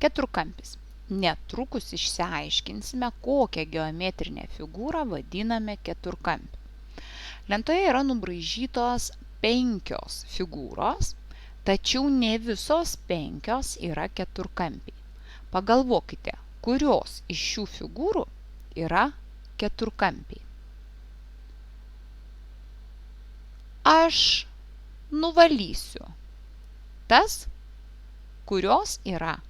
Keturkampis. Netrukus išsiaiškinsime, kokią geometrinę figūrą vadiname keturkampiu. Lentoje yra nubraižytos 5 figūros, tačiau ne visos 5 yra keturkampiai. Pagalvokite, kurios iš šių figūrų yra keturkampiai. Aš nuvalysiu tas, kurios yra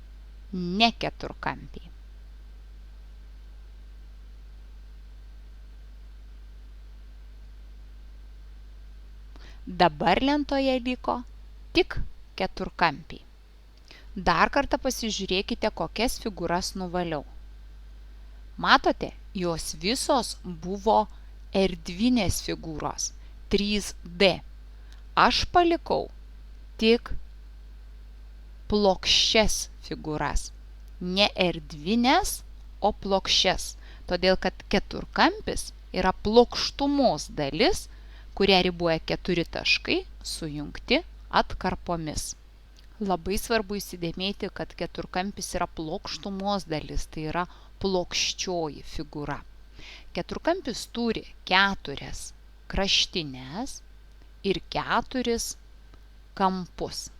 ne keturkampiai. Dabar lentoje liko tik keturkampiai. Dar kartą pasižiūrėkite, kokias figūras nuvaliau. Matote, jos visos buvo erdvinės figūros, 3D. Aš palikau tik plokščias figūras, ne erdvinės, o plokščias, todėl kad keturkampis yra plokštumos dalis, kurią riboja 4 taškai sujungti atkarpomis. Labai svarbu įsidėmėti, kad keturkampis yra plokštumos dalis, tai yra plokščioji figūra. Keturkampis turi 4 kraštines ir 4 kampus.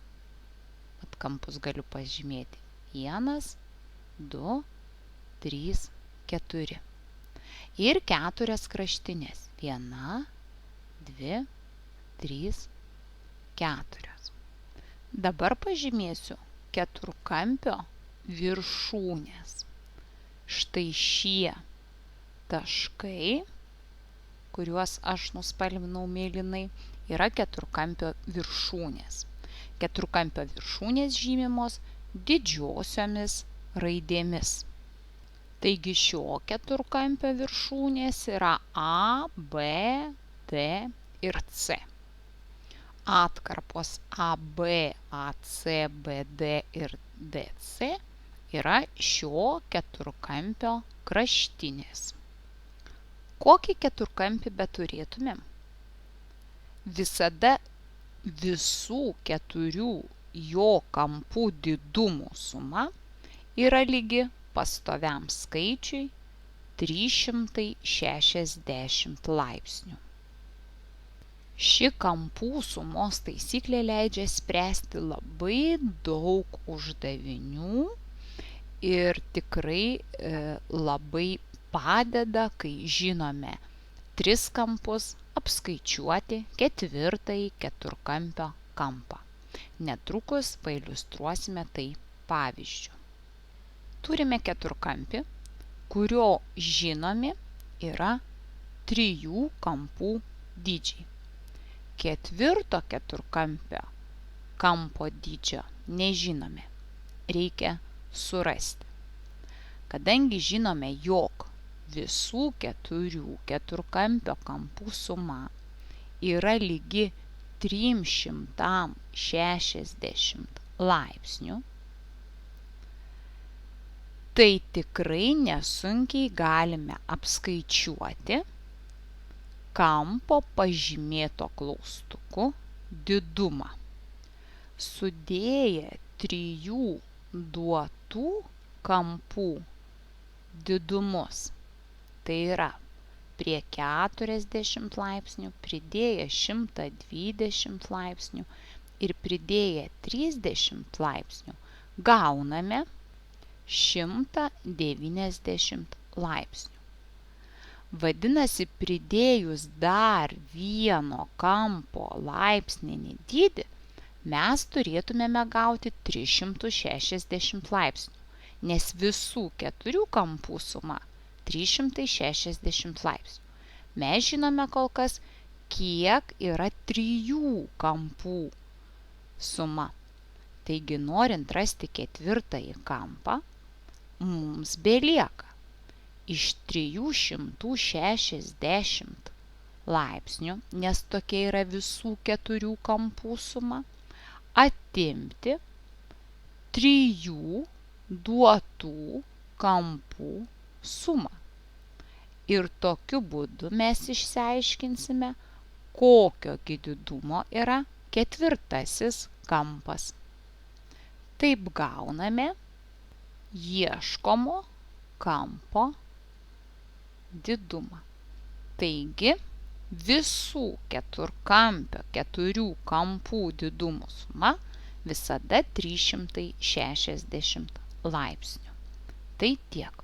Kampus galiu pažymėti. 1, 2, 3, 4. Ir 4 kraštinės. 1, 2, 3, 4. Dabar pažymėsiu keturkampio viršūnės. Štai šie taškai, kuriuos aš nuspalvinau mėlynai, yra keturkampio viršūnės. Keturkampio viršūnės žymimos didžiosiomis raidėmis. Taigi šio keturkampio viršūnės yra A, B, D ir C. Atkarpos AB, AC, BD ir DC yra šio keturkampio kraštinės. Kokį keturkampį beturėtumėm? Visada visų 4 jo kampų didumų suma yra lygi pastoviam skaičiui 360 laipsnių. Ši kampų sumos taisyklė leidžia spręsti labai daug uždavinių ir tikrai labai padeda, kai žinome 3 kampus, apskaičiuoti 4 keturkampio kampą. Netrukus pailiustruosime tai pavyzdžiu. Turime keturkampį, kurio žinomi yra 3 kampų dydžiai. 4 keturkampio kampo dydžio nežinome. Reikia surasti. Kadangi žinome, jog visų 4 keturkampio kampų suma yra lygi 360 laipsnių, tai tikrai nesunkiai galime apskaičiuoti kampo pažymėto klaustuku didumą. Sudėję 3 duotų kampų didumus, tai yra prie 40 laipsnių, pridėję 120 laipsnių ir pridėję 30 laipsnių, gauname 190 laipsnių. Vadinasi, pridėjus dar vieno kampo laipsninį dydį, mes turėtumėme gauti 360 laipsnių, nes visų 4 kampų suma 360 laipsnių. Mes žinome kol kas, kiek yra 3 kampų suma. Taigi, norint rasti 4 kampą, mums belieka iš 360 laipsnių, nes tokia yra visų 4 kampų suma, atimti 3 duotų kampų sumą. Ir tokiu būdu mes išsiaiškinsime, kokio didumo yra 4 kampas. Taip gauname ieškomo kampo didumą. Taigi, visų keturkampio keturių kampų didumų suma visada 360 laipsnių. Tai tiek.